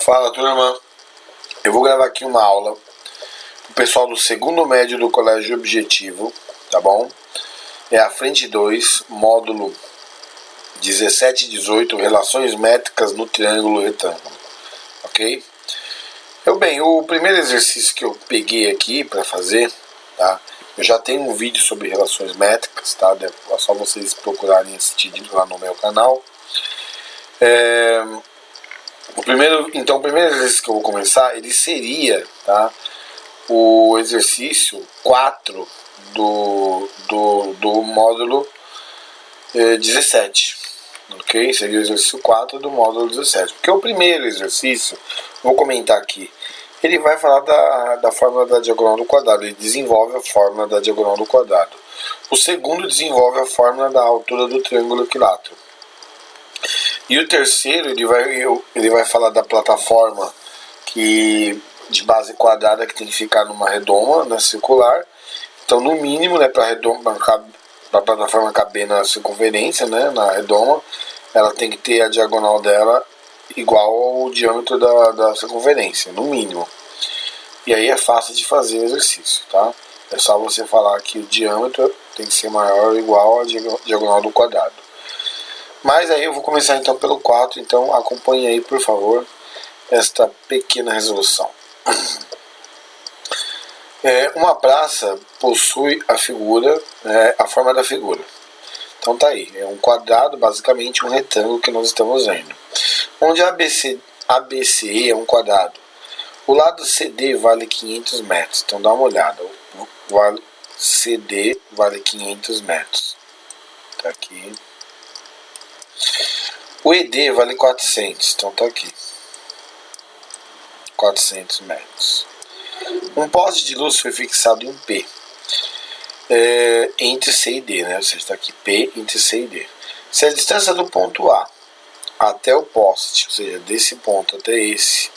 Fala, turma. Eu vou gravar aqui uma aula pro pessoal do segundo médio do Colégio Objetivo, tá bom? É a frente 2, módulo 17 e 18, relações métricas no triângulo retângulo, ok? Bem, o primeiro exercício que eu peguei aqui para fazer, tá? Eu já tenho um vídeo sobre relações métricas, tá? É só vocês procurarem assistir lá no meu canal. O primeiro exercício que eu vou começar, ele seria, tá, o exercício 4 do módulo 17, ok? Seria o exercício 4 do módulo 17, porque o primeiro exercício, vou comentar aqui, ele vai falar da fórmula da diagonal do quadrado, ele desenvolve a fórmula da diagonal do quadrado. O segundo desenvolve a fórmula da altura do triângulo equilátero. E o terceiro, ele vai falar da plataforma de base quadrada que tem que ficar numa redoma, né, circular. Então, no mínimo, né, para a plataforma caber na circunferência, né, na redoma, ela tem que ter a diagonal dela igual ao diâmetro da circunferência, no mínimo. E aí é fácil de fazer o exercício, tá? É só você falar que o diâmetro tem que ser maior ou igual à diagonal do quadrado. Mas aí eu vou começar então pelo 4, então acompanhe aí, por favor, esta pequena resolução. Uma praça possui a forma da figura. Então tá aí, é um quadrado, basicamente um retângulo que nós estamos vendo. Onde ABC é um quadrado. O lado CD vale 500 metros, então dá uma olhada. O CD vale 500 metros. Tá aqui. O ED vale 400, então tá aqui. 400 metros. Um poste de luz foi fixado em P, entre C e D, né? Ou seja, está aqui P entre C e D. Se a distância do ponto A até o poste, ou seja, desse ponto até esse,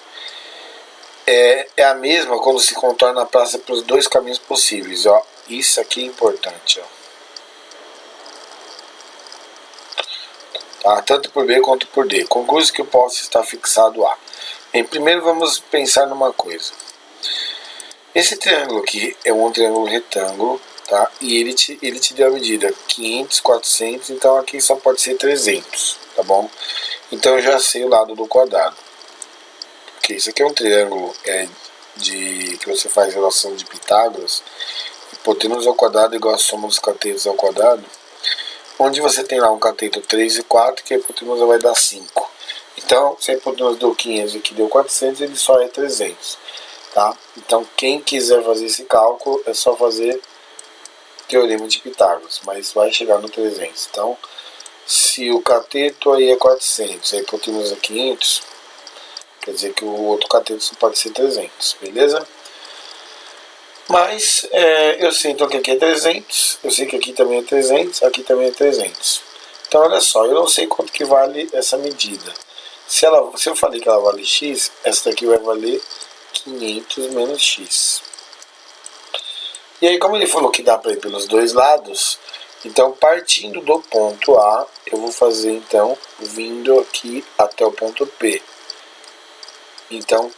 é a mesma quando se contorna a praça pelos dois caminhos possíveis. Ó. Isso aqui é importante. Ó. Tá? Tanto por B quanto por D. Conclui-se que o poste está fixado A. Bem, primeiro vamos pensar numa coisa. Esse triângulo aqui é um triângulo retângulo, tá? E ele te deu a medida 500, 400, então aqui só pode ser 300, tá bom? Então eu já sei o lado do quadrado. Porque isso aqui é um triângulo que você faz relação de Pitágoras. Hipotenusa ao quadrado igual a soma dos catetos ao quadrado. Onde você tem lá um cateto 3 e 4, que a hipotenusa vai dar 5. Então, se a hipotenusa deu 500 e aqui deu 400, ele só é 300. Tá? Então, quem quiser fazer esse cálculo, é só fazer teorema de Pitágoras, mas vai chegar no 300. Então, se o cateto aí é 400 e a hipotenusa é 500, quer dizer que o outro cateto só pode ser 300, beleza? Mas eu sei então que aqui é 300, eu sei que aqui também é 300, aqui também é 300. Então olha só, eu não sei quanto que vale essa medida. Se eu falei que ela vale x, essa daqui vai valer 500 menos x. E aí, como ele falou que dá para ir pelos dois lados, então partindo do ponto A, eu vou fazer então vindo aqui até o ponto P. Então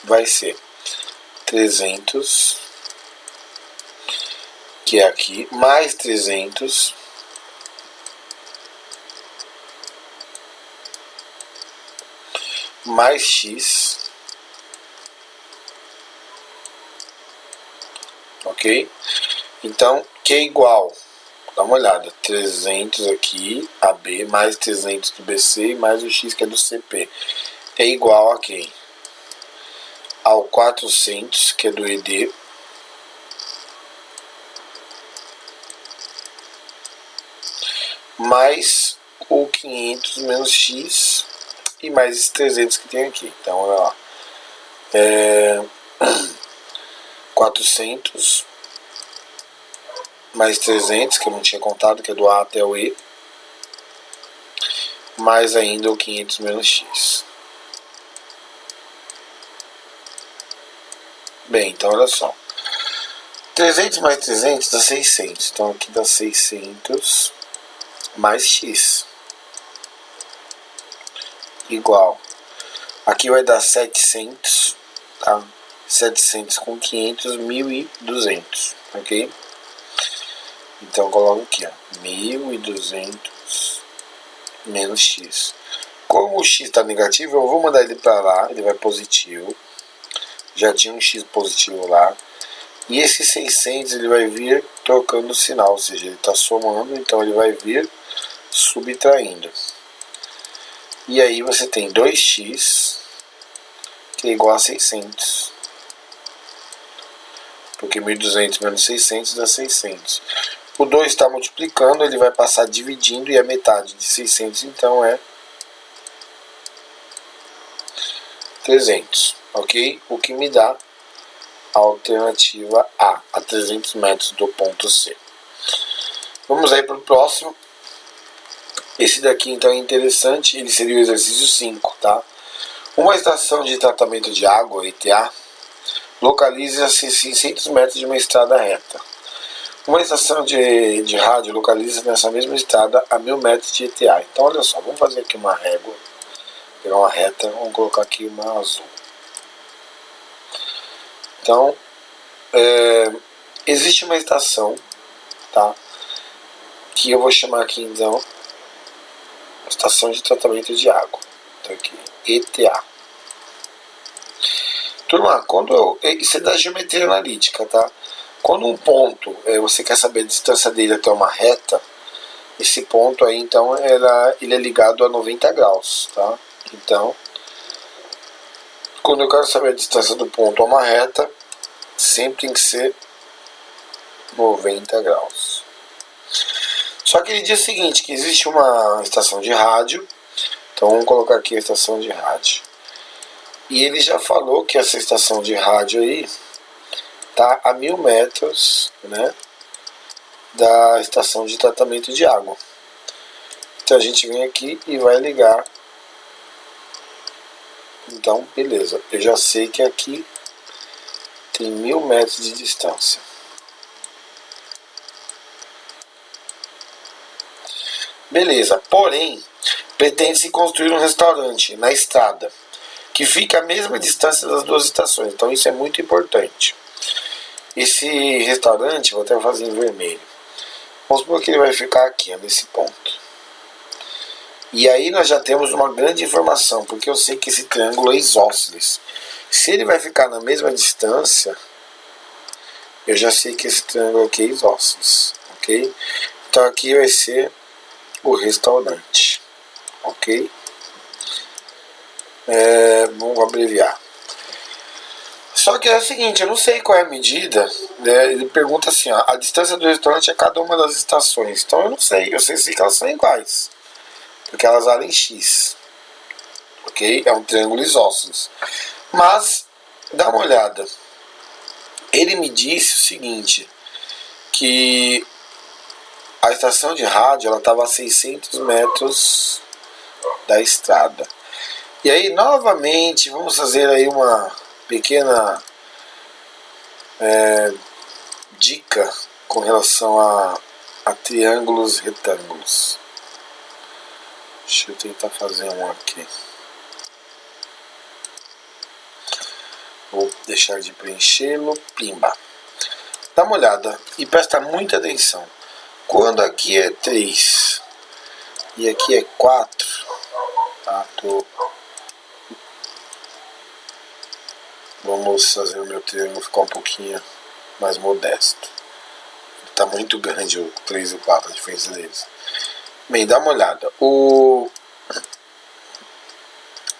vai ser 300, que é aqui, mais 300, mais x, ok? Então, que é igual, dá uma olhada, 300 aqui, AB, mais 300 do BC, mais o x que é do CP, é igual a quem? Ao 400, que é do ED, mais o 500 menos x e mais esses 300 que tem aqui. Então, olha lá. 400 mais 300, que eu não tinha contado, que é do A até o E, mais ainda o 500 menos x. Bem, então olha só. 300 mais 300 dá 600. Então aqui dá 600 mais x igual Aqui vai dar 700, tá? 700 com 500, 1.200, ok? Então coloco aqui, ó, 1.200 menos x. Como o x está negativo, eu vou mandar ele para lá, ele vai positivo. Já tinha um x positivo lá. E esse 600 ele vai vir trocando o sinal, ou seja, ele está somando, então ele vai vir subtraindo. E aí você tem 2x, que é igual a 600. Porque 1.200 menos 600 dá 600. O 2 está multiplicando, ele vai passar dividindo, e a metade de 600 então é 300, ok? O que me dá a alternativa a 300 metros do ponto C. Vamos aí para o próximo. Esse daqui então é interessante, ele seria o exercício 5, tá? Uma estação de tratamento de água, ETA, localiza-se a 600 metros de uma estrada reta. Uma estação de rádio localiza-se nessa mesma estrada a 1.000 metros de ETA. Então olha só, vamos fazer aqui uma régua, pegar uma reta, vamos colocar aqui uma azul. Então, existe uma estação, tá? Que eu vou chamar aqui então estação de tratamento de água. Então aqui, ETA. Turma, isso é da geometria analítica, tá? Quando um ponto, você quer saber a distância dele até uma reta, esse ponto aí então ele é ligado a 90 graus, tá? Então, quando eu quero saber a distância do ponto a uma reta, sempre tem que ser 90 graus. Só que ele diz o seguinte, que existe uma estação de rádio, então vamos colocar aqui a estação de rádio. E ele já falou que essa estação de rádio aí está a 1.000 metros, né, da estação de tratamento de água. Então a gente vem aqui e vai ligar. Então, beleza, eu já sei que aqui tem 1.000 metros de distância. Beleza, porém, pretende-se construir um restaurante na estrada, que fica à mesma distância das duas estações. Então isso é muito importante. Esse restaurante, vou até fazer em vermelho. Vamos supor que ele vai ficar aqui, nesse ponto. E aí nós já temos uma grande informação, porque eu sei que esse triângulo é isósceles. Se ele vai ficar na mesma distância, eu já sei que esse triângulo aqui é isósceles, ok? Então aqui vai ser o restaurante, ok? Vamos abreviar. Só que é o seguinte, eu não sei qual é a medida, né? Ele pergunta assim, ó, a distância do restaurante é cada uma das estações. Então eu não sei, eu sei que elas são iguais, porque elas valem x, ok? É um triângulo isósceles. Mas, dá uma olhada, ele me disse o seguinte, que a estação de rádio ela estava a 600 metros da estrada. E aí, novamente, vamos fazer aí uma pequena dica com relação a triângulos retângulos. Deixa eu tentar fazer um aqui. Vou deixar de preenchê-lo. Pimba. Dá uma olhada e presta muita atenção. Quando aqui é 3 e aqui é 4, tá? Vamos fazer o meu triângulo ficar um pouquinho mais modesto. Está muito grande o 3 e o 4, a diferença deles. Bem, dá uma olhada.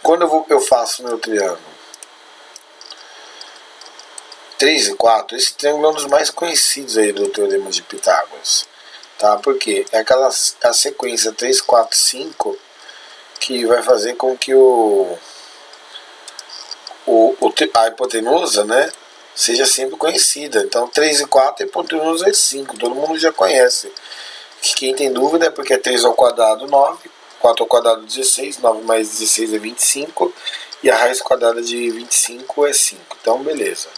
Quando eu faço meu triângulo 3 e 4, esse triângulo é um dos mais conhecidos aí do Teorema de Pitágoras. Tá? Porque é a sequência 3, 4, 5 que vai fazer com que a hipotenusa, né, seja sempre conhecida. Então 3 e 4, a hipotenusa é 5, todo mundo já conhece. Quem tem dúvida é porque é 3 ao quadrado 9, 4 ao quadrado 16, 9 mais 16 é 25, e a raiz quadrada de 25 é 5. Então beleza.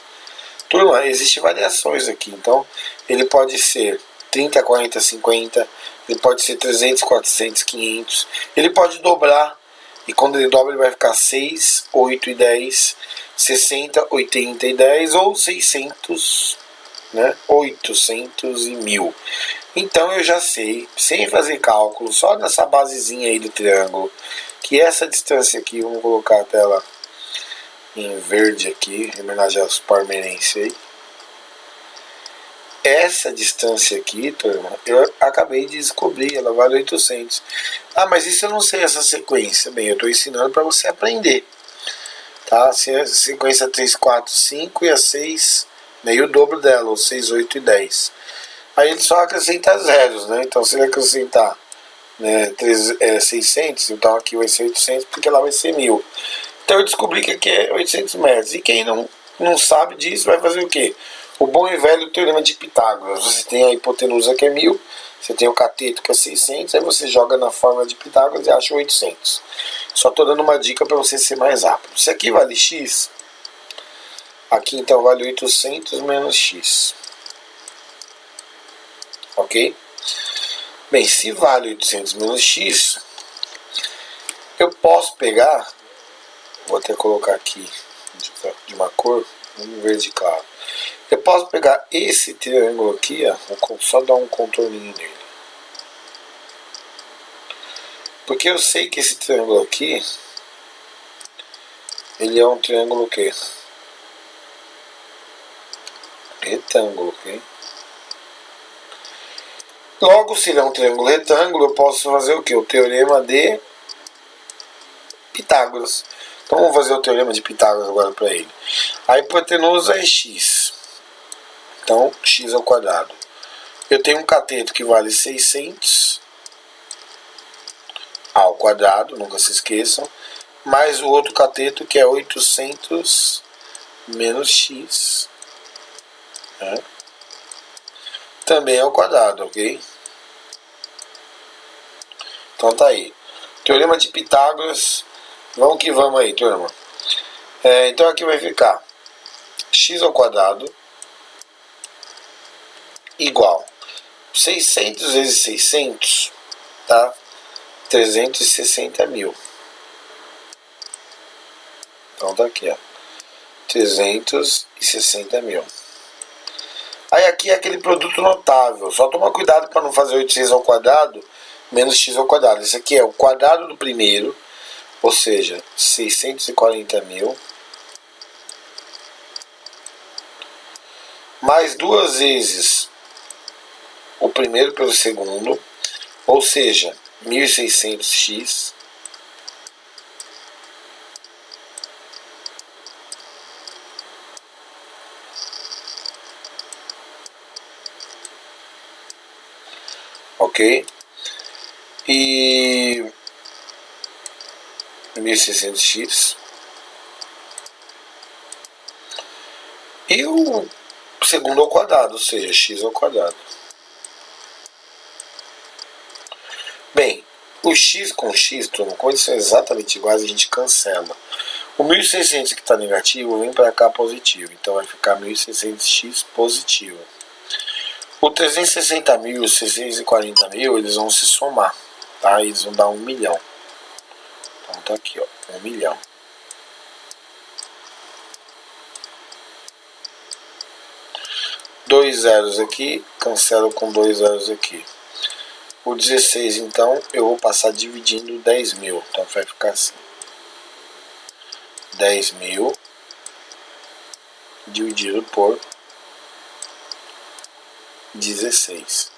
Turma, existem variações aqui, então ele pode ser 30, 40, 50, ele pode ser 300, 400, 500, ele pode dobrar E quando ele dobra, ele vai ficar 6, 8 e 10, 60, 80 e 10, ou 600, né? 800 e 1000. Então eu já sei, sem fazer cálculo, só nessa basezinha aí do triângulo, que essa distância aqui, vamos colocar a tela em verde aqui, em homenagem aos parmeirenses aí. Essa distância aqui, turma, eu acabei de descobrir, ela vale 800. Ah, mas isso eu não sei essa sequência. Bem, eu estou ensinando para você aprender. Tá? A sequência 3, 4, 5 e a 6, né, e o dobro dela, o 6, 8 e 10. Aí ele só acrescenta zeros, né? Então se ele acrescentar, né, 600, então aqui vai ser 800, porque lá vai ser 1000. Então eu descobri que aqui é 800 metros. E quem não sabe disso vai fazer o quê? O bom e velho teorema de Pitágoras. Você tem a hipotenusa que é 1000, você tem o cateto que é 600, aí você joga na fórmula de Pitágoras e acha 800. Só estou dando uma dica para você ser mais rápido. Se aqui vale x, aqui então vale 800 menos x. Ok? Bem, se vale 800 menos x, eu posso pegar, vou até colocar aqui de uma cor, um verde claro. Eu posso pegar esse triângulo aqui, ó, vou só dar um contorninho nele. Porque eu sei que esse triângulo aqui, ele é um triângulo o quê? Retângulo, ok? Logo, se ele é um triângulo retângulo, eu posso fazer o quê? O teorema de Pitágoras. Então vamos fazer o teorema de Pitágoras agora para ele. A hipotenusa é x. Então, x ao quadrado. Eu tenho um cateto que vale 600 ao quadrado, nunca se esqueçam. Mais o outro cateto que é 800 menos x. Né? Também ao quadrado, ok? Então tá aí. Teorema de Pitágoras. Vamos que vamos aí, turma. Então aqui vai ficar x ao quadrado igual 600 vezes 600, tá? 360 mil. Então tá aqui, ó. 360 mil. Aí aqui é aquele produto notável. Só toma cuidado para não fazer 8x ao quadrado menos x ao quadrado. Esse aqui é o quadrado do primeiro, ou seja, 640 mil. Mais duas vezes o primeiro pelo segundo, ou seja, 1600x. Ok? E 1600x. E o segundo ao quadrado, ou seja, x ao quadrado. Bem, o x com x, turma, quando são exatamente iguais, a gente cancela. O 1600 que está negativo vem para cá positivo, então vai ficar 1600x positivo. O 360 mil e o 640 mil, eles vão se somar, tá? Eles vão dar 1 milhão. Então tá aqui, ó, 1 milhão. Dois zeros aqui, cancelo com dois zeros aqui. O 16, então, eu vou passar dividindo 10 mil. Então vai ficar assim. 10 mil dividido por 16.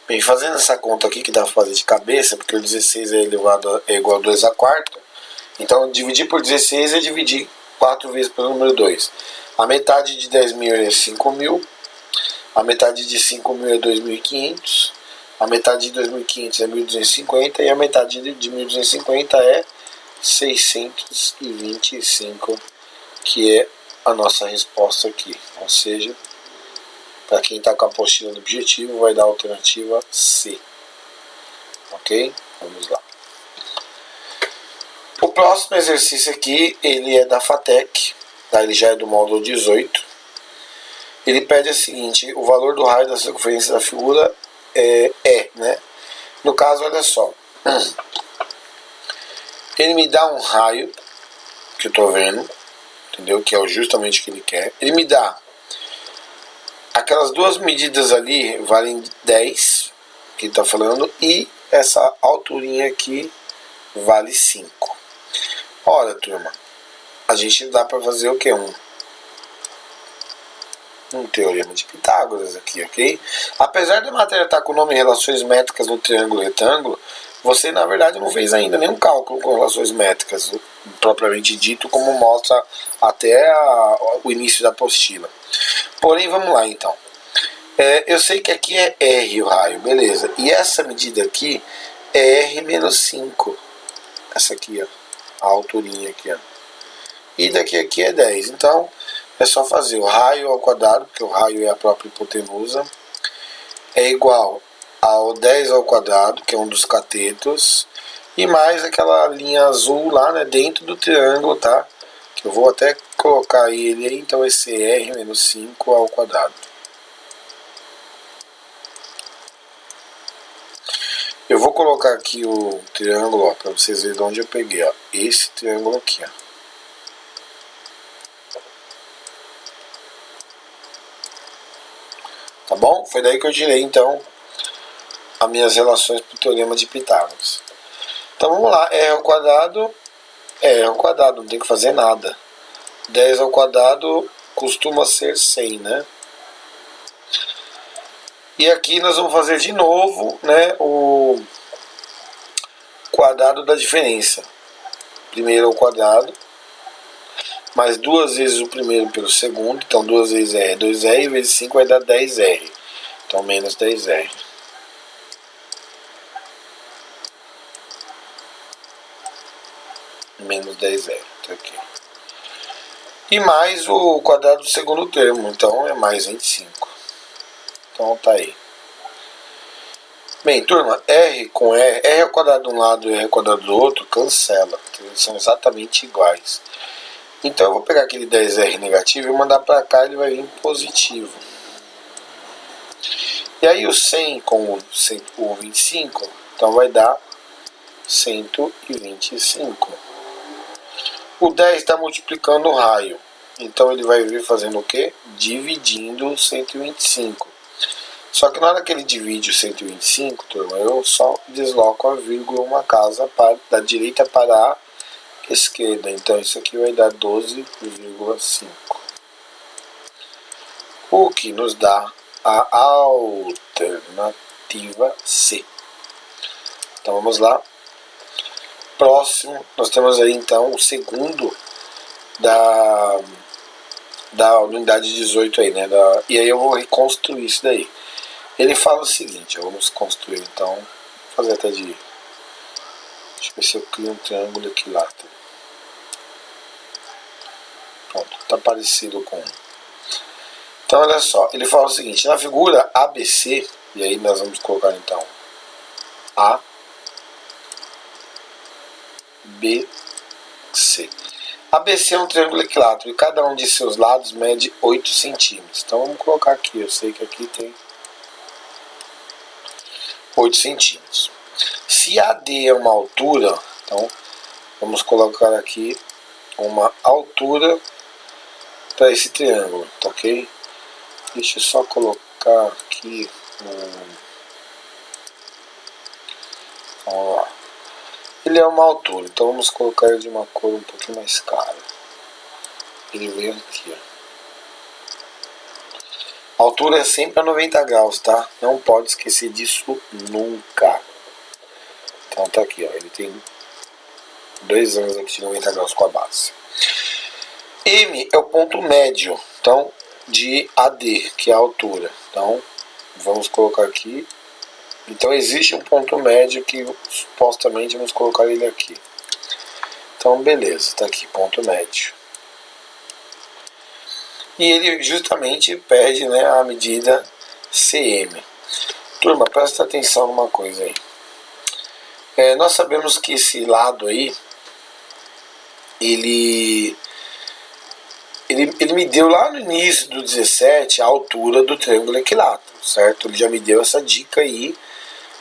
Bem, fazendo essa conta aqui, que dá para fazer de cabeça, porque o 16 é igual a 2 a quarta. Então, dividir por 16 é dividir 4 vezes pelo número 2. A metade de 10 mil é 5 mil. A metade de 5 mil é 2.500. A metade de 2.500 é 1.250. E a metade de 1.250 é 625, que é a nossa resposta aqui. Ou seja, para quem está com a apostila do objetivo, vai dar a alternativa C. Ok? Vamos lá. O próximo exercício aqui, ele é da FATEC, tá? Ele já é do módulo 18. Ele pede o seguinte: o valor do raio da circunferência da figura né? No caso, olha só. Ele me dá um raio, que eu tô vendo, entendeu? Que é justamente o que ele quer. Ele me dá aquelas duas medidas ali, valem 10, que ele tá falando, e essa alturinha aqui vale 5. Ora, turma, a gente dá para fazer o que? Um teorema de Pitágoras aqui, ok? Apesar da matéria estar com o nome relações métricas no triângulo retângulo, você na verdade não fez ainda nenhum cálculo com relações métricas, propriamente dito, como mostra até o início da apostila. Porém, vamos lá então. Eu sei que aqui é R o raio, beleza. E essa medida aqui é R menos 5. Essa aqui, ó. A alturinha aqui, ó. E daqui aqui é 10. Então, é só fazer o raio ao quadrado, porque o raio é a própria hipotenusa, é igual ao 10 ao quadrado, que é um dos catetos, e mais aquela linha azul lá, né, dentro do triângulo, tá? Que eu vou até colocar ele aí, então esse R menos 5 ao quadrado. Eu vou colocar aqui o triângulo, ó, para vocês verem de onde eu peguei, ó. Esse triângulo aqui, ó. Tá bom? Foi daí que eu tirei, então, as minhas relações para o teorema de Pitágoras. Então vamos lá, R ao quadrado é R ao quadrado, não tem que fazer nada. 10 ao quadrado costuma ser 100, né? E aqui nós vamos fazer de novo, né, o quadrado da diferença. Primeiro ao quadrado, mais duas vezes o primeiro pelo segundo, então 2 vezes R é 2R, vezes 5 vai dar 10R. Então menos 10R. Menos 10R, tá aqui. E mais o quadrado do segundo termo, então é mais 25. Então tá aí. Bem, turma, R com R ao quadrado de um lado e R ao quadrado do outro, cancela. Eles são exatamente iguais. Então eu vou pegar aquele 10R negativo e mandar para cá, ele vai vir positivo. E aí o 100 com o 25, então vai dar 125. O 10 está multiplicando o raio, então ele vai vir fazendo o quê? Dividindo o 125. Só que na hora que ele divide o 125, turma, eu só desloco a vírgula uma casa da direita para a esquerda. Então isso aqui vai dar 12,5. O que nos dá a alternativa C. Então vamos lá. Próximo, nós temos aí então o segundo da unidade 18 aí, né? E aí eu vou reconstruir isso daí. Ele fala o seguinte, vamos construir então, vou fazer até de... Deixa eu ver se eu crio um triângulo equilátero. Pronto, tá parecido com... Então olha só, ele fala o seguinte, na figura ABC, e aí nós vamos colocar então A, B, C. ABC é um triângulo equilátero e cada um de seus lados mede 8 centímetros. Então vamos colocar aqui, eu sei que aqui tem 8 centímetros. Se AD é uma altura, então vamos colocar aqui uma altura para esse triângulo, tá ok? Deixa eu só colocar aqui vamos lá. Ele é uma altura, então vamos colocar ele de uma cor um pouquinho mais clara. Ele vem aqui, ó. A altura é sempre a 90 graus, tá? Não pode esquecer disso nunca. Então tá aqui, ó. Ele tem 2 ângulos aqui de 90 graus com a base. M é o ponto médio, então, de AD, que é a altura. Então, vamos colocar aqui. Então existe um ponto médio que supostamente vamos colocar ele aqui. Então beleza, tá aqui, ponto médio. E ele justamente pede, né, a medida CM. Turma, presta atenção numa coisa aí. Nós sabemos que esse lado aí, ele me deu lá no início do 17 a altura do triângulo equilátero, certo? Ele já me deu essa dica aí,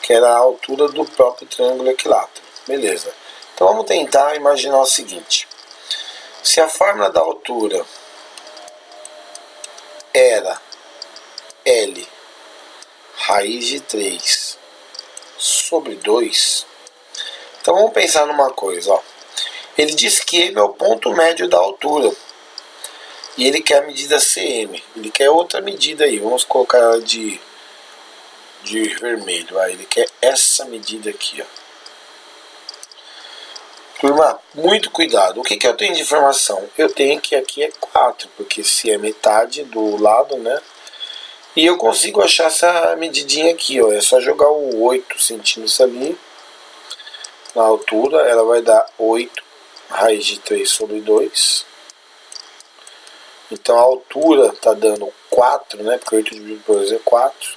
que era a altura do próprio triângulo equilátero. Beleza. Então vamos tentar imaginar o seguinte. Se a fórmula da altura era L raiz de 3 sobre 2, então vamos pensar numa coisa, ó. Ele diz que M é o ponto médio da altura e ele quer a medida CM. Ele quer outra medida aí, vamos colocar ela de vermelho. Ele quer essa medida aqui, ó. Turma, muito cuidado. O que eu tenho de informação? Eu tenho que aqui é 4, porque se é metade do lado, né? E eu consigo achar essa medidinha aqui, ó. É só jogar o 8 centímetros ali na altura. Ela vai dar 8 raiz de 3 sobre 2. Então a altura tá dando 4, né? Porque 8 dividido por 2 é 4.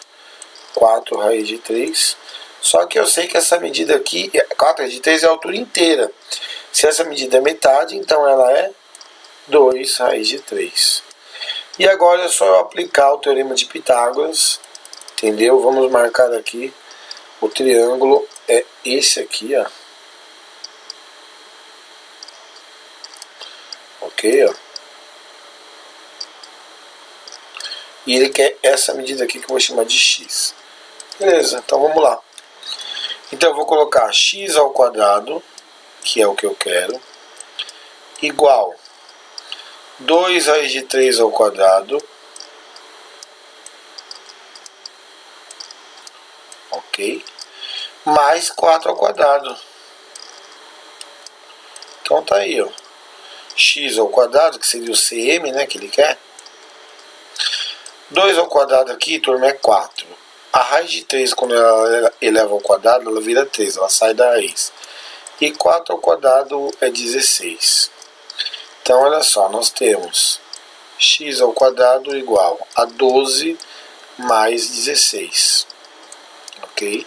4 raiz de 3. Só que eu sei que essa medida aqui, 4 raiz de 3 é a altura inteira. Se essa medida é metade, então ela é 2 raiz de 3. E agora é só eu aplicar o teorema de Pitágoras, entendeu? Vamos marcar aqui o triângulo, é esse aqui, ó. Ok, ó. E ele quer essa medida aqui que eu vou chamar de x. Beleza, então vamos lá. Então eu vou colocar x ao quadrado, que é o que eu quero, igual 2 raiz de 3 ao quadrado, ok, mais 4 ao quadrado. Então tá aí, ó, x ao quadrado, que seria o cm, né, que ele quer. 2 ao quadrado aqui, turma, é 4. A raiz de 3, quando ela eleva ao quadrado, ela vira 3, ela sai da raiz. E 4 ao quadrado é 16. Então, olha só, nós temos x ao quadrado igual a 12 mais 16. Ok?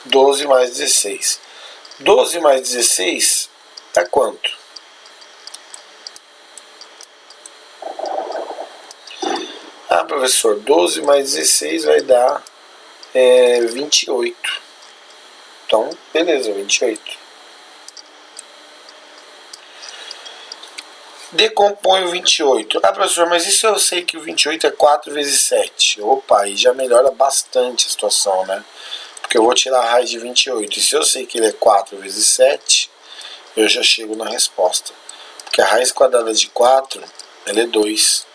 12 mais 16. 12 mais 16 é quanto? Ah, professor, 12 mais 16 vai dar 28. Então, beleza, 28. Decompõe o 28. Ah, professor, mas isso eu sei que o 28 é 4 vezes 7. Opa, aí já melhora bastante a situação, né? Porque eu vou tirar a raiz de 28. E se eu sei que ele é 4 vezes 7, eu já chego na resposta. Porque a raiz quadrada de 4, ela é 2.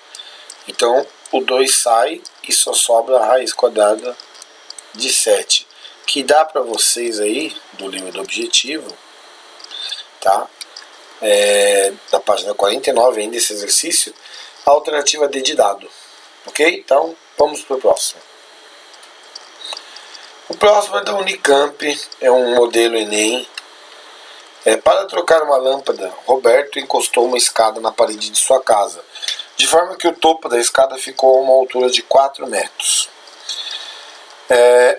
Então, o 2 sai e só sobra a raiz quadrada de 7. Que dá para vocês aí, do livro do objetivo, tá? Da página 49 ainda esse exercício, a alternativa D de dado. Ok? Então, vamos para o próximo. O próximo é da Unicamp, é um modelo Enem. Para trocar uma lâmpada, Roberto encostou uma escada na parede de sua casa, de forma que o topo da escada ficou a uma altura de 4 metros.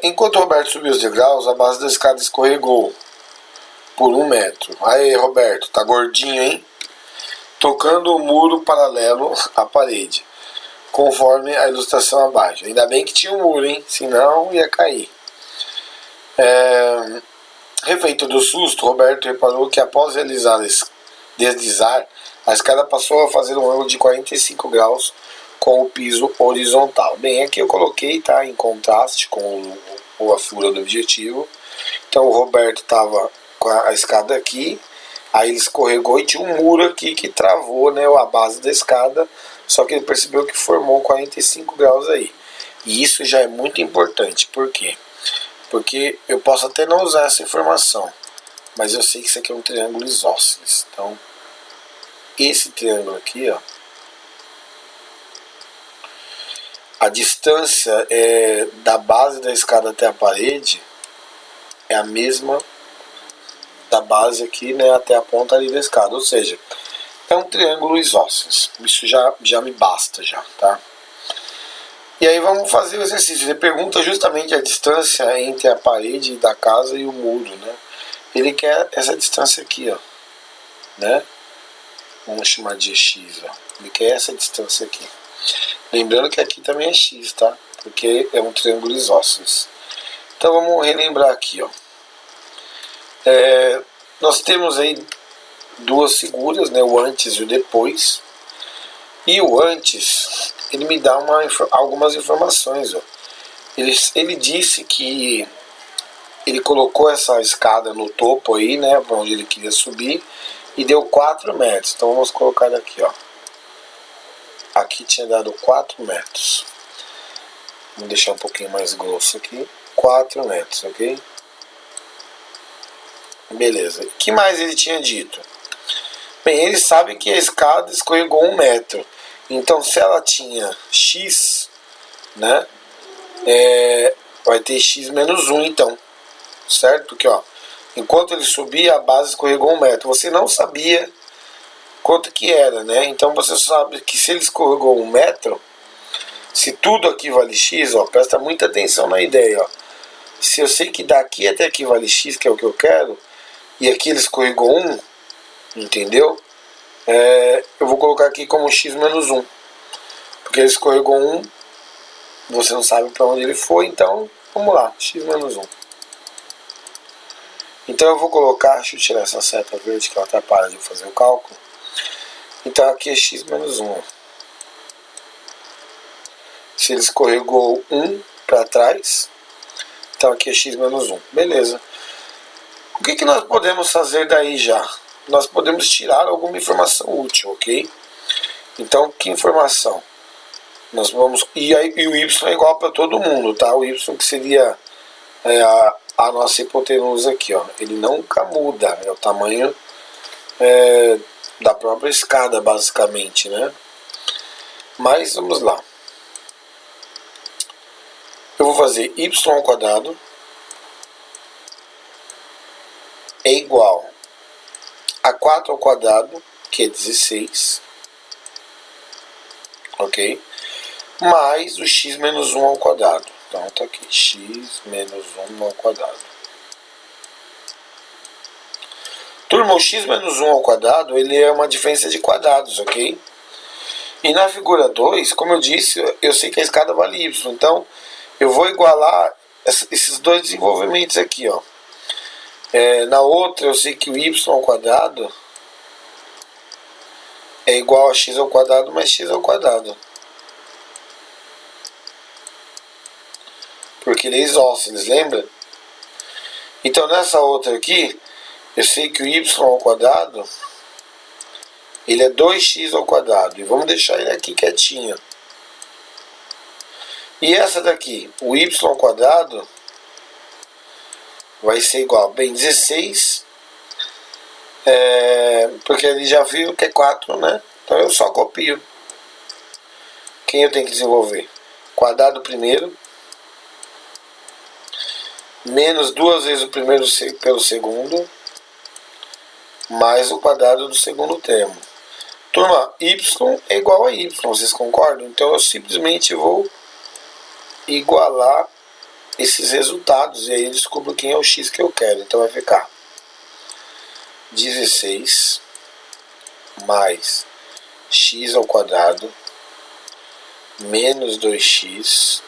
Enquanto Roberto subiu os degraus, a base da escada escorregou por 1 metro. Aí, Roberto, tá gordinho, hein? Tocando o muro paralelo à parede, conforme a ilustração abaixo. Ainda bem que tinha um muro, hein? Senão ia cair. Refeito do susto, Roberto reparou que após deslizar, a escada passou a fazer um ângulo de 45 graus com o piso horizontal. Bem, aqui eu coloquei, tá, em contraste com a figura do objetivo. Então o Roberto estava com a escada aqui, aí ele escorregou e tinha um muro aqui que travou, né, a base da escada, só que ele percebeu que formou 45 graus aí. E isso já é muito importante, por quê? Porque eu posso até não usar essa informação, mas eu sei que isso aqui é um triângulo isósceles. Então, esse triângulo aqui, ó, a distância da base da escada até a parede é a mesma da base aqui, né, até a ponta ali da escada. Ou seja, é um triângulo isósceles. Isso já me basta, já, tá? E aí vamos fazer o exercício. Ele pergunta justamente a distância entre a parede da casa e o muro, né? Ele quer essa distância aqui, ó, né? Vamos chamar de x, ó. Ele quer essa distância aqui. Lembrando que aqui também é x, tá? Porque é um triângulo isósceles. Então vamos relembrar aqui, ó. Nós temos aí duas figuras, né, o antes e o depois. E o antes, ele me dá algumas informações. Ó. Ele disse que ele colocou essa escada no topo aí, né, para onde ele queria subir, e deu 4 metros. Então vamos colocar aqui, ó. Aqui tinha dado 4 metros. Vou deixar um pouquinho mais grosso aqui. 4 metros, ok? Beleza. O que mais ele tinha dito? Bem, ele sabe que a escada escorregou 1 metro. Então, se ela tinha x, né? Vai ter x menos 1, então. Certo? Porque, ó, enquanto ele subia, a base escorregou 1 metro. Você não sabia quanto que era, né? Então, você sabe que se ele escorregou 1 metro, se tudo aqui vale x, ó, presta muita atenção na ideia, ó. Se eu sei que daqui até aqui vale x, que é o que eu quero, e aqui ele escorregou 1, entendeu? Eu vou colocar aqui como x menos 1. Porque ele escorregou 1, você não sabe para onde ele foi, então vamos lá, x menos 1. Então eu vou colocar, deixa eu tirar essa seta verde que ela atrapalha de fazer o cálculo. Então aqui é x menos 1. Se ele escorregou 1 para trás, então aqui é x menos 1. Beleza. O que nós podemos fazer daí já? Nós podemos tirar alguma informação útil, ok? Então, que informação? Nós vamos... E o y é igual para todo mundo, tá? O y que seria a nossa hipotenusa aqui, ó. Ele nunca muda, é o tamanho da própria escada, basicamente, né? Mas, vamos lá. Eu vou fazer y ao quadrado é igual a 4 ao quadrado, que é 16, ok? Mais o x menos 1 ao quadrado. Então tá aqui, x menos 1 ao quadrado. Turma, o x menos 1 ao quadrado, ele é uma diferença de quadrados, ok? E na figura 2, como eu disse, eu sei que a escada vale y, então eu vou igualar esses dois desenvolvimentos aqui, ó. Na outra, eu sei que o y ao quadrado é igual a x ao quadrado mais x ao quadrado. Porque ele é isósceles, lembra? Então nessa outra aqui, eu sei que o y ao quadrado, ele é 2x ao quadrado. E vamos deixar ele aqui quietinho. E essa daqui, o y ao quadrado, vai ser igual, bem, 16, porque ele já viu que é 4, né? Então eu só copio. Quem eu tenho que desenvolver? Quadrado primeiro, menos 2 vezes o primeiro pelo segundo, mais o quadrado do segundo termo. Turma, y é igual a y, vocês concordam? Então eu simplesmente vou igualar esses resultados e aí eu descubro quem é o x que eu quero. Então vai ficar 16 mais x ao quadrado menos 2x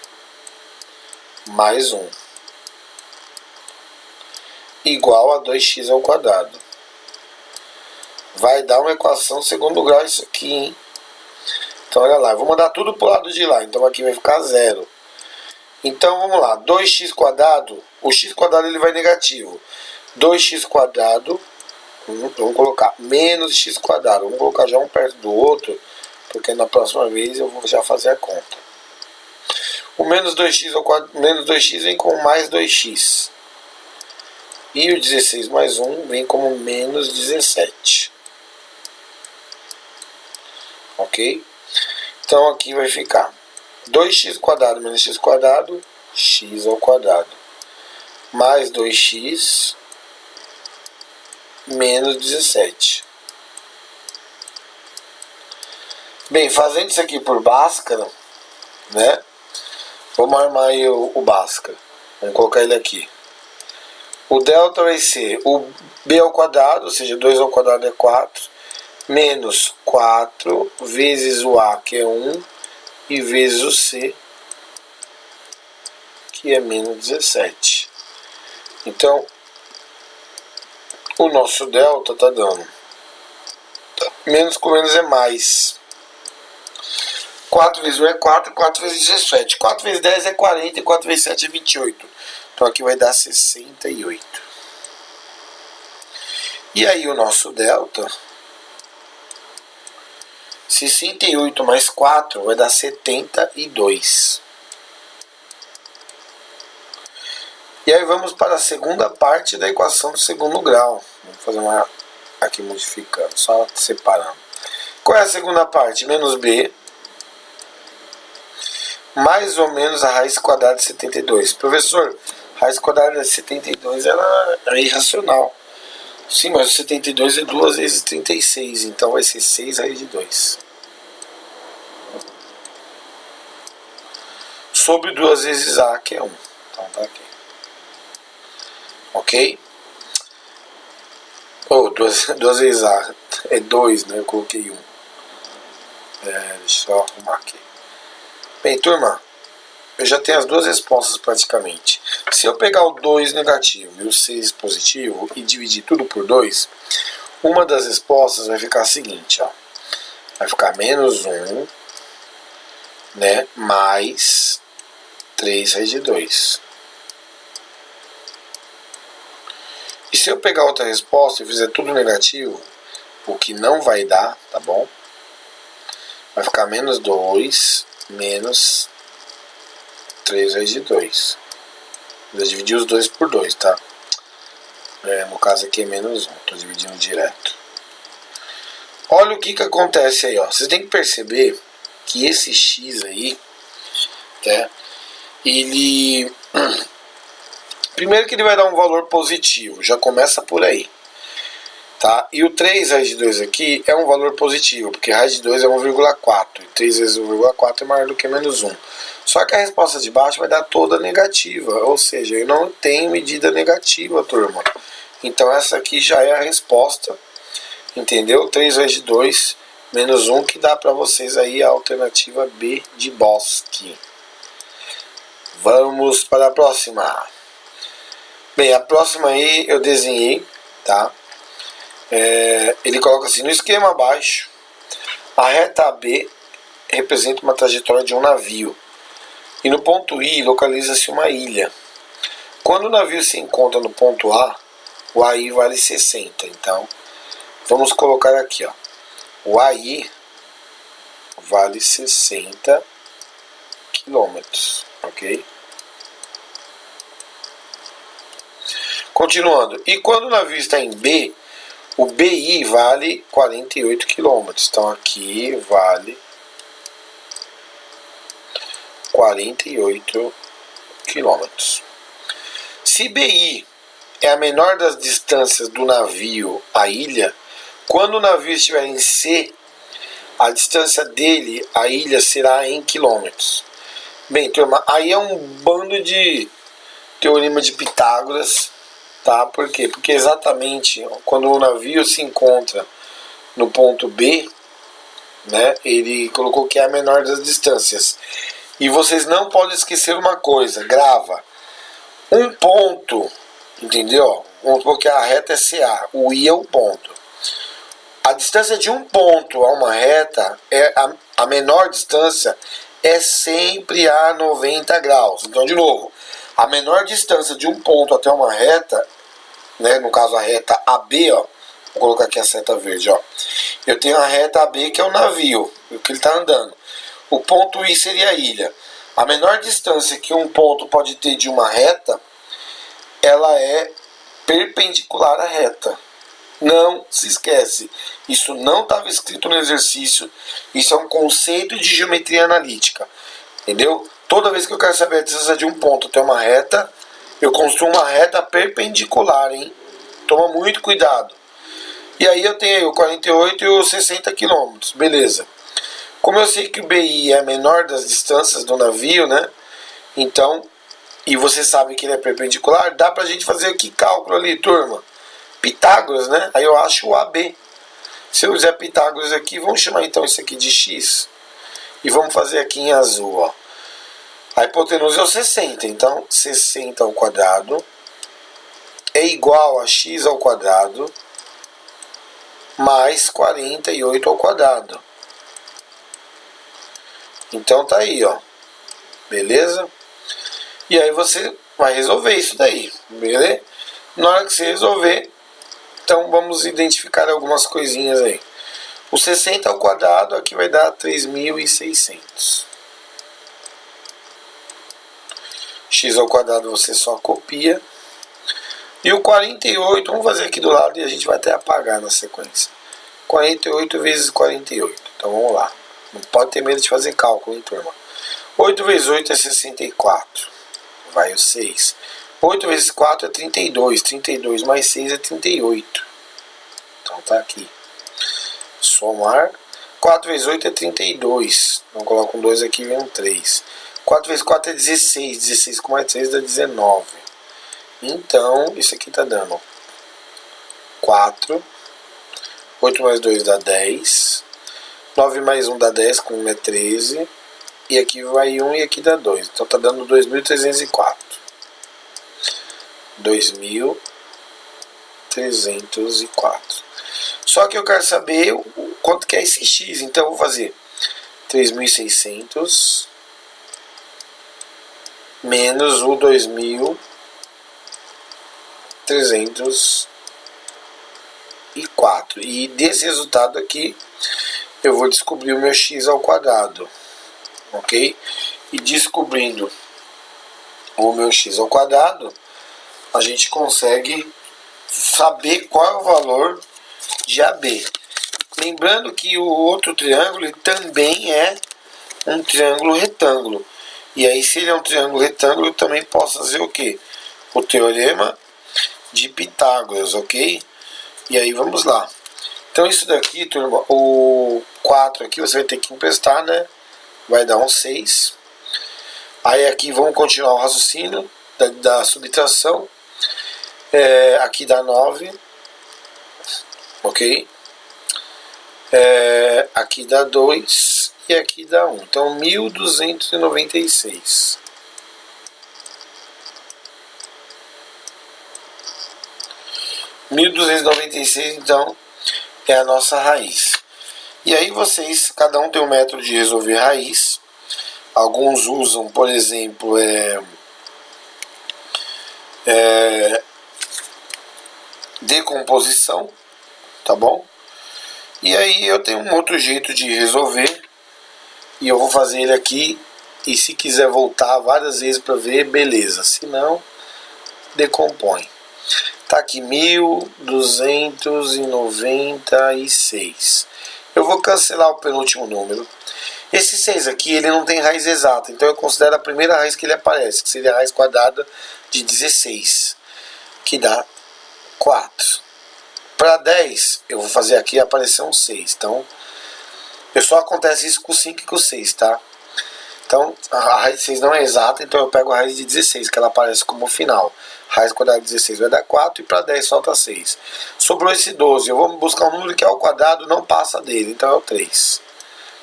mais 1 igual a 2x ao quadrado. Vai dar uma equação segundo grau isso aqui, hein? Então olha lá, eu vou mandar tudo para o lado de lá, então aqui vai ficar 0. Então vamos lá, 2x quadrado, o x quadrado ele vai negativo. 2x quadrado, vamos colocar menos x quadrado, vamos colocar já um perto do outro, porque na próxima vez eu vou já fazer a conta. O menos 2x ao quadrado, menos 2x vem com mais 2x. E o 16 mais 1 vem como menos 17. Ok? Então aqui vai ficar 2x quadrado menos x quadrado, x ao quadrado, mais 2x menos 17. Bem, fazendo isso aqui por Bhaskara, né? Vamos armar aí o Bhaskara. Vamos colocar ele aqui. O delta vai ser o b ao quadrado, ou seja, 2 ao quadrado é 4, menos 4 vezes o a, que é 1, e vezes o c, que é menos 17. Então, o nosso delta está dando menos com menos é mais. 4 vezes 1 é 4, 4 vezes 17. 4 vezes 10 é 40 e 4 vezes 7 é 28. Então aqui vai dar 68. E aí o nosso delta, 68 mais 4 vai dar 72. E aí vamos para a segunda parte da equação do segundo grau. Vamos fazer uma aqui modificando, só separando. Qual é a segunda parte? Menos b mais ou menos a raiz quadrada de 72. Professor, raiz quadrada de 72 ela é irracional. Sim, mas 72 é 2 vezes 36, então vai ser 6 raiz de 2. Sobre 2 vezes a, que é 1. Então tá aqui. Ok? Ou 2 vezes a é 2, né? Eu coloquei 1. Deixa eu arrumar aqui. Bem, turma, eu já tenho as duas respostas praticamente. Se eu pegar o 2 negativo e o 6 positivo e dividir tudo por 2, uma das respostas vai ficar a seguinte, ó. Vai ficar menos 1, né, mais 3 raiz de 2. E se eu pegar outra resposta e fizer tudo negativo, o que não vai dar, tá bom? Vai ficar menos 2 menos 3 raiz de 2. Vou dividir os 2 por 2, tá? No caso aqui é menos 1, estou dividindo direto. Olha o que acontece aí, ó. Vocês têm que perceber que esse x aí, né, ele... Primeiro que ele vai dar um valor positivo, já começa por aí. Tá? E o 3 raiz de 2 aqui é um valor positivo, porque raiz de 2 é 1,4. E 3 vezes 1,4 é maior do que menos 1. Só que a resposta de baixo vai dar toda negativa, ou seja, eu não tenho medida negativa, turma. Então essa aqui já é a resposta, entendeu? 3 raiz de 2 menos 1, que dá para vocês aí a alternativa B de Boschi. Vamos para a próxima. Bem, a próxima aí eu desenhei, tá? Ele coloca assim: no esquema abaixo, a reta AB representa uma trajetória de um navio e no ponto I localiza-se uma ilha. Quando o navio se encontra no ponto A, o AI vale 60. Então vamos colocar aqui, ó, o AI vale 60 quilômetros, ok? Continuando, e quando o navio está em B, o BI vale 48 km. Então aqui vale 48 km. Se BI é a menor das distâncias do navio à ilha, quando o navio estiver em C, a distância dele à ilha será em quilômetros. Bem, turma, aí é um bando de teorema de Pitágoras. Tá? Por quê? Porque exatamente quando o navio se encontra no ponto B, né, ele colocou que é a menor das distâncias. E vocês não podem esquecer uma coisa, grava. Um ponto, entendeu? Vamos supor que a reta é CA, o I é o ponto. A distância de um ponto a uma reta, a menor distância é sempre a 90 graus. Então, de novo, a menor distância de um ponto até uma reta, né, no caso a reta AB, ó, vou colocar aqui a seta verde, ó. Eu tenho a reta AB, que é o navio, o que ele está andando. O ponto I seria a ilha. A menor distância que um ponto pode ter de uma reta, ela é perpendicular à reta. Não se esquece, isso não estava escrito no exercício, isso é um conceito de geometria analítica, entendeu? Toda vez que eu quero saber a distância de um ponto até uma reta, eu construo uma reta perpendicular, hein? Toma muito cuidado. E aí eu tenho aí o 48 e os 60 km, beleza. Como eu sei que o BI é a menor das distâncias do navio, né? Então, e você sabe que ele é perpendicular, dá pra gente fazer aqui cálculo ali, turma. Pitágoras, né? Aí eu acho o AB. Se eu fizer Pitágoras aqui, vamos chamar então isso aqui de X. E vamos fazer aqui em azul, ó. A hipotenusa é o 60, então 60 ao quadrado é igual a x ao quadrado mais 48 ao quadrado. Então tá aí, ó. Beleza? E aí você vai resolver isso daí, beleza? Na hora que você resolver, então vamos identificar algumas coisinhas aí. O 60 ao quadrado aqui vai dar 3.600. X ao quadrado você só copia. E o 48, vamos fazer aqui do lado e a gente vai até apagar na sequência. 48 vezes 48. Então vamos lá. Não pode ter medo de fazer cálculo, hein, turma? 8 vezes 8 é 64. Vai o 6. 8 vezes 4 é 32. 32 mais 6 é 38. Então tá aqui. Somar. 4 vezes 8 é 32. Então coloca um 2 aqui e vem um 3. 4 vezes 4 é 16. 16 com mais 3 dá 19. Então, isso aqui está dando 4. 8 mais 2 dá 10. 9 mais 1 dá 10, com 1 é 13. E aqui vai 1 e aqui dá 2. Então está dando 2.304. 2.304. Só que eu quero saber quanto que é esse x. Então eu vou fazer 3.600 menos o 2.304. E desse resultado aqui eu vou descobrir o meu x ao quadrado. Ok? E descobrindo o meu x ao quadrado, a gente consegue saber qual é o valor de AB. Lembrando que o outro triângulo também é um triângulo retângulo. E aí, se ele é um triângulo retângulo, eu também posso fazer o quê? O teorema de Pitágoras, ok? E aí, vamos lá. Então, isso daqui, turma, o 4 aqui você vai ter que emprestar, né? Vai dar um 6. Aí aqui vamos continuar o raciocínio da subtração. Aqui dá 9. Ok? Aqui dá 2 e aqui dá 1. Então 1.296. Então é a nossa raiz. E aí vocês, cada um tem um método de resolver raiz. Alguns usam, por exemplo, decomposição, tá bom? E aí eu tenho um outro jeito de resolver e eu vou fazer ele aqui, e se quiser voltar várias vezes para ver, beleza, se não, decompõe. Tá aqui 1.296. Eu vou cancelar o penúltimo número. Esse 6 aqui, ele não tem raiz exata, então eu considero a primeira raiz que ele aparece, que seria a raiz quadrada de 16, que dá 4. Para 10, eu vou fazer aqui aparecer um 6. Então, só acontece isso com o 5 e com o 6, tá? Então, a raiz de 6 não é exata, então eu pego a raiz de 16, que ela aparece como final. Raiz quadrada de 16 vai dar 4 e para 10 falta 6. Sobrou esse 12, eu vou buscar um número que é ao quadrado, não passa dele, então é o 3.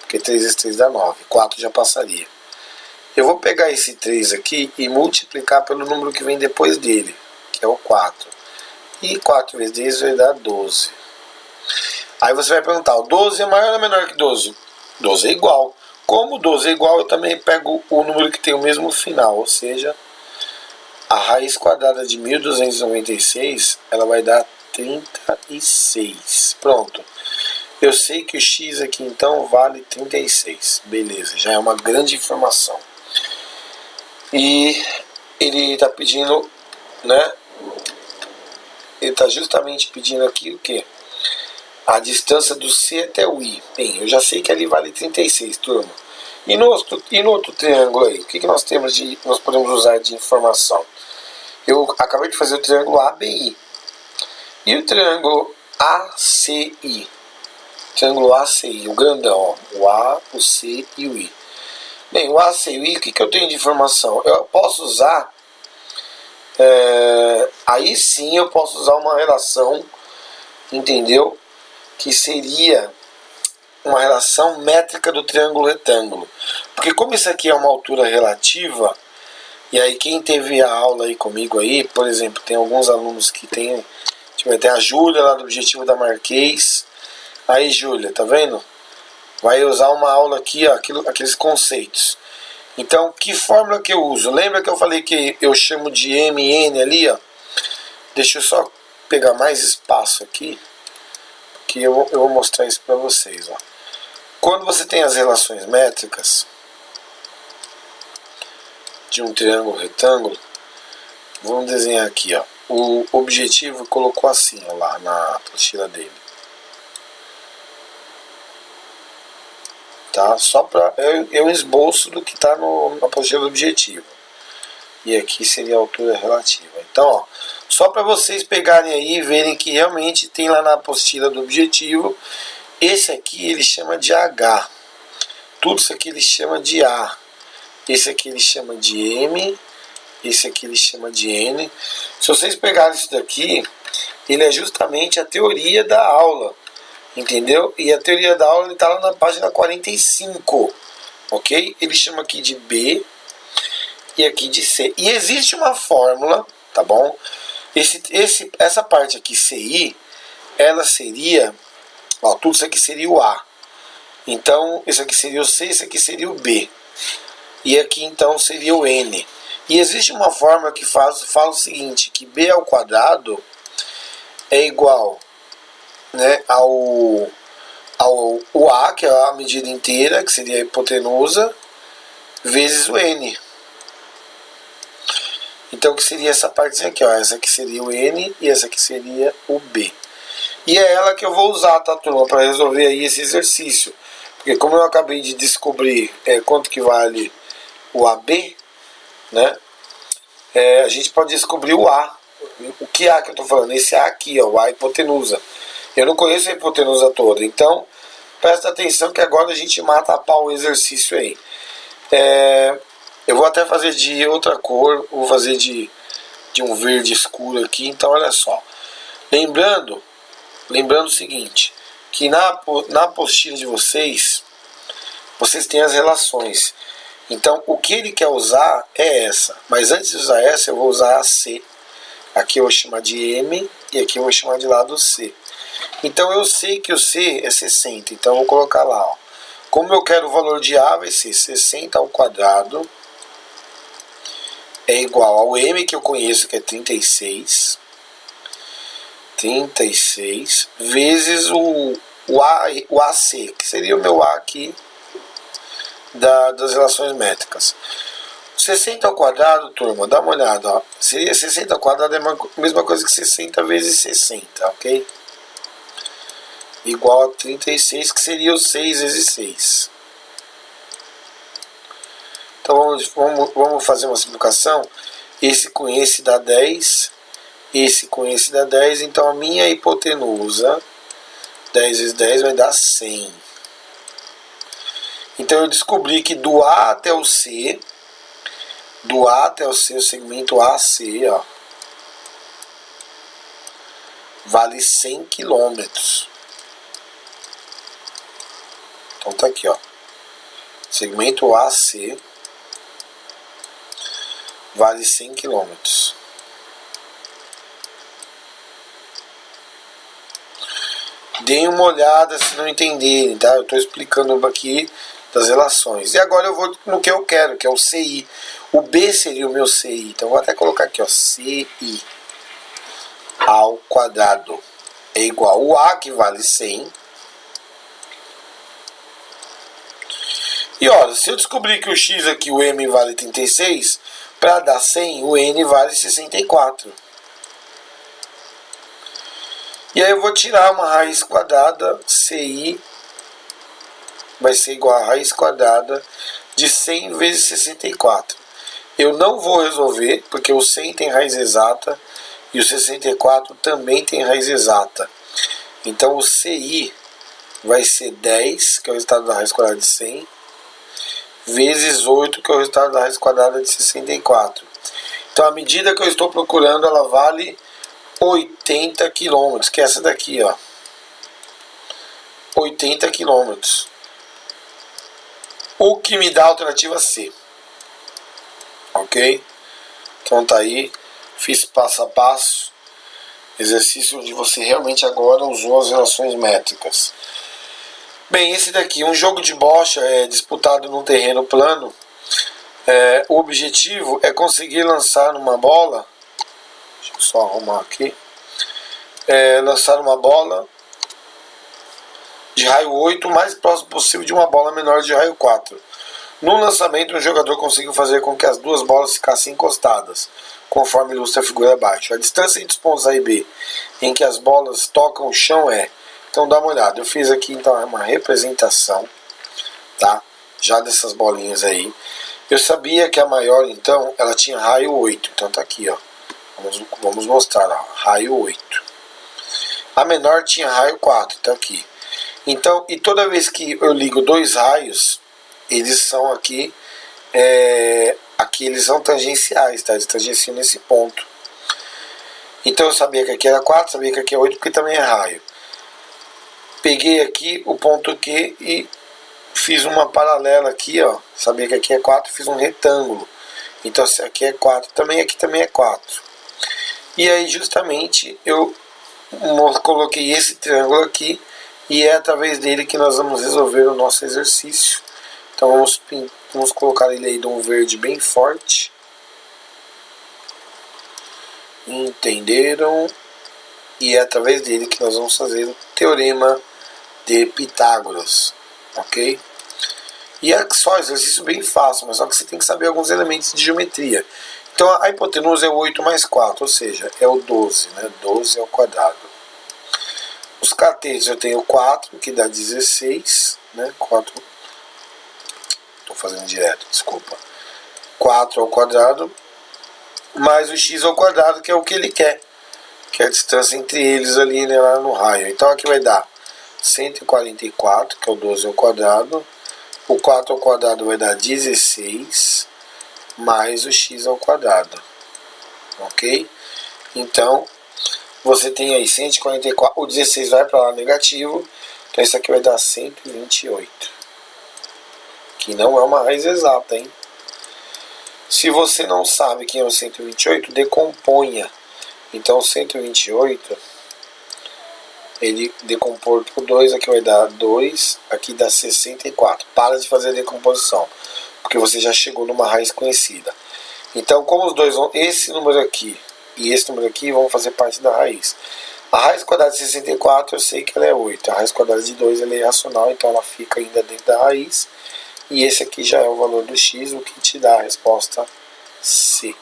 Porque 3 vezes 3 dá 9, 4 já passaria. Eu vou pegar esse 3 aqui e multiplicar pelo número que vem depois dele, que é o 4. E 4 vezes 10 vai dar 12. Aí você vai perguntar, o 12 é maior ou menor que 12? 12 é igual. Como 12 é igual, eu também pego o número que tem o mesmo final, ou seja, a raiz quadrada de 1.296, ela vai dar 36. Pronto. Eu sei que o x aqui então vale 36. Beleza, já é uma grande informação. E ele está pedindo, né? Ele está justamente pedindo aqui o quê? A distância do C até o I. Bem, eu já sei que ali vale 36, turma. E no outro triângulo aí, o que nós podemos usar de informação? Eu acabei de fazer o triângulo ABI. E o triângulo ACI? Triângulo ACI, o grandão, ó, o A, o C e o I. Bem, o AC e o I, o que eu tenho de informação? Eu posso usar, aí sim eu posso usar uma relação, entendeu? Que seria uma relação métrica do triângulo retângulo. Porque como isso aqui é uma altura relativa, E aí quem teve a aula aí comigo aí, por exemplo, tem alguns alunos que tem, tipo, tem a Júlia lá do Objetivo da Marquês. Aí, Júlia, tá vendo? Vai usar uma aula aqui, ó, aqueles conceitos. Então, que fórmula que eu uso? Lembra que eu falei que eu chamo de MN ali, ó? Deixa eu só pegar mais espaço aqui, que eu vou mostrar isso para vocês, ó. Quando você tem as relações métricas de um triângulo retângulo, vamos desenhar aqui, ó. O Objetivo colocou assim, ó, lá na apostila dele. Tá? Só para eu esboço do que está na apostila do Objetivo. E aqui seria a altura relativa. Então, ó, só para vocês pegarem aí e verem que realmente tem lá na apostila do Objetivo. Esse aqui ele chama de H. Tudo isso aqui ele chama de A. Esse aqui ele chama de M. Esse aqui ele chama de N. Se vocês pegarem isso daqui, ele é justamente a teoria da aula. Entendeu? E a teoria da aula está lá na página 45. Ok? Ele chama aqui de B e aqui de C. E existe uma fórmula, tá bom? Essa parte aqui, CI, ela seria, ó, tudo isso aqui seria o A. Então, isso aqui seria o C, isso aqui seria o B. E aqui, então, seria o N. E existe uma fórmula que fala o seguinte, que B ao quadrado é igual, né, ao A, que é a medida inteira, que seria a hipotenusa, vezes o N. Então, que seria essa partezinha aqui, ó. Essa aqui seria o N e essa aqui seria o B. E é ela que eu vou usar, tá, turma, para resolver aí esse exercício. Porque como eu acabei de descobrir quanto que vale o AB, né, a gente pode descobrir o A. O que A que eu estou falando? Esse A aqui, ó, o A hipotenusa. Eu não conheço a hipotenusa toda, então presta atenção que agora a gente mata a pau o exercício aí. Eu vou até fazer de outra cor, vou fazer de um verde escuro aqui, então olha só. Lembrando o seguinte, que na apostila de vocês têm as relações. Então o que ele quer usar é essa, mas antes de usar essa eu vou usar a C. Aqui eu vou chamar de M e aqui eu vou chamar de lado C. Então eu sei que o C é 60, então eu vou colocar lá, ó. Como eu quero o valor de A, vai ser 60 ao quadrado é igual ao M, que eu conheço, que é 36, vezes o AC, que seria o meu A aqui das relações métricas. 60 ao quadrado, turma, dá uma olhada, ó. Seria 60 ao quadrado é a mesma coisa que 60 vezes 60, ok? Igual a 36, que seria o 6 vezes 6. Então vamos fazer uma simplificação. Esse com esse dá 10, esse com esse dá 10, então a minha hipotenusa, 10 vezes 10 vai dar 100. Então eu descobri que do A até o C, o segmento AC, ó, vale 100 km. Então tá aqui, ó. Segmento AC vale 100 km. Deem uma olhada se não entenderem, tá? Eu estou explicando aqui das relações. E agora eu vou no que eu quero, que é o CI. O B seria o meu CI. Então eu vou até colocar aqui, ó, CI ao quadrado é igual ao A, que vale 100. E olha, se eu descobrir que o X aqui, o M vale 36, para dar 100, o N vale 64. E aí eu vou tirar uma raiz quadrada, CI vai ser igual a raiz quadrada de 100 vezes 64. Eu não vou resolver, porque o 100 tem raiz exata e o 64 também tem raiz exata. Então o CI vai ser 10, que é o resultado da raiz quadrada de 100, vezes 8, que é o resultado da raiz quadrada de 64. Então a medida que eu estou procurando, ela vale 80 km, que é essa daqui, ó. 80 km. O que me dá a alternativa C. Ok? Então tá aí, fiz passo a passo, exercício onde você realmente agora usou as relações métricas. Bem, esse daqui, um jogo de bocha disputado num terreno plano. O objetivo é conseguir lançar uma bola, deixa eu só arrumar aqui, lançar uma bola de raio 8 o mais próximo possível de uma bola menor de raio 4. No lançamento, o jogador conseguiu fazer com que as duas bolas ficassem encostadas, conforme ilustra a figura abaixo. A distância entre os pontos A e B em que as bolas tocam o chão então dá uma olhada, eu fiz aqui então uma representação, tá? Já dessas bolinhas aí. Eu sabia que a maior então, ela tinha raio 8, então tá aqui, ó. Vamos mostrar, ó, raio 8. A menor tinha raio 4, tá aqui. Então, e toda vez que eu ligo dois raios, eles são aqui, aqui eles são tangenciais, tá? Eles tangenciam nesse ponto. Então eu sabia que aqui era 4, sabia que aqui é 8, porque também é raio. Peguei aqui o ponto Q e fiz uma paralela aqui, ó. Sabia que aqui é 4, fiz um retângulo. Então se aqui é 4, aqui também é 4. E aí justamente eu coloquei esse triângulo aqui e é através dele que nós vamos resolver o nosso exercício. Então vamos colocar ele aí de um verde bem forte. Entenderam? E é através dele que nós vamos fazer o teorema de Pitágoras, ok? E é só exercício bem fácil, mas só que você tem que saber alguns elementos de geometria. Então a hipotenusa é o 8 mais 4, ou seja, é o 12, né? 12 ao quadrado. Os catetos eu tenho 4, que dá 16, né? 4, estou fazendo direto, desculpa. 4 ao quadrado, mais o x ao quadrado, que é o que ele quer, que é a distância entre eles ali, né, lá no raio. Então aqui vai dar 144, que é o 12 ao quadrado. O 4 ao quadrado vai dar 16, mais o x ao quadrado. Ok? Então, você tem aí 144, o 16 vai para lá negativo, então isso aqui vai dar 128. Que não é uma raiz exata, hein? Se você não sabe quem é o 128, decomponha. Então 128, ele decompor por 2, aqui vai dar 2, aqui dá 64. Para de fazer a decomposição, porque você já chegou numa raiz conhecida. Então, como os dois vão, esse número aqui e esse número aqui vão fazer parte da raiz. A raiz quadrada de 64, eu sei que ela é 8. A raiz quadrada de 2 ela é irracional, então ela fica ainda dentro da raiz. E esse aqui já é o valor do x, o que te dá a resposta C.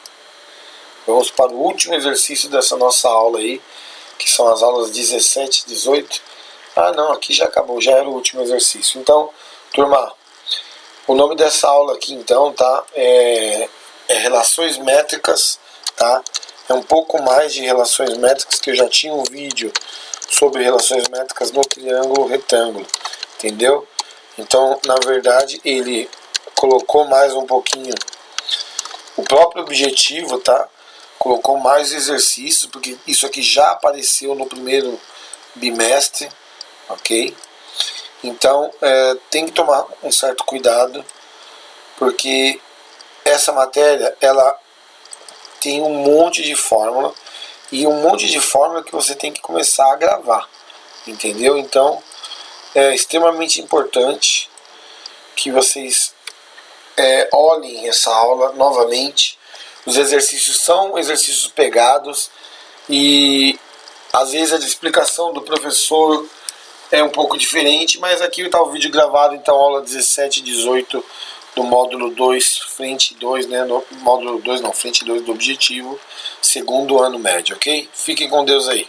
Vamos para o último exercício dessa nossa aula aí, que são as aulas 17 e 18. Ah não, aqui já acabou, já era o último exercício. Então, turma, o nome dessa aula aqui então, tá? É relações métricas, tá? É um pouco mais de relações métricas, que eu já tinha um vídeo sobre relações métricas no triângulo retângulo, entendeu? Então, na verdade, ele colocou mais um pouquinho o próprio objetivo, tá? Colocou mais exercícios, porque isso aqui já apareceu no primeiro bimestre, ok? Então, tem que tomar um certo cuidado, porque essa matéria, ela tem um monte de fórmula, e um monte de fórmula que você tem que começar a gravar, entendeu? Então, é extremamente importante que vocês olhem essa aula novamente. Os exercícios são exercícios pegados e às vezes a explicação do professor é um pouco diferente, mas aqui está o vídeo gravado, então aula 17 e 18 do módulo 2, frente 2, né, no módulo 2 não, frente 2 do objetivo, segundo ano médio, ok? Fiquem com Deus aí.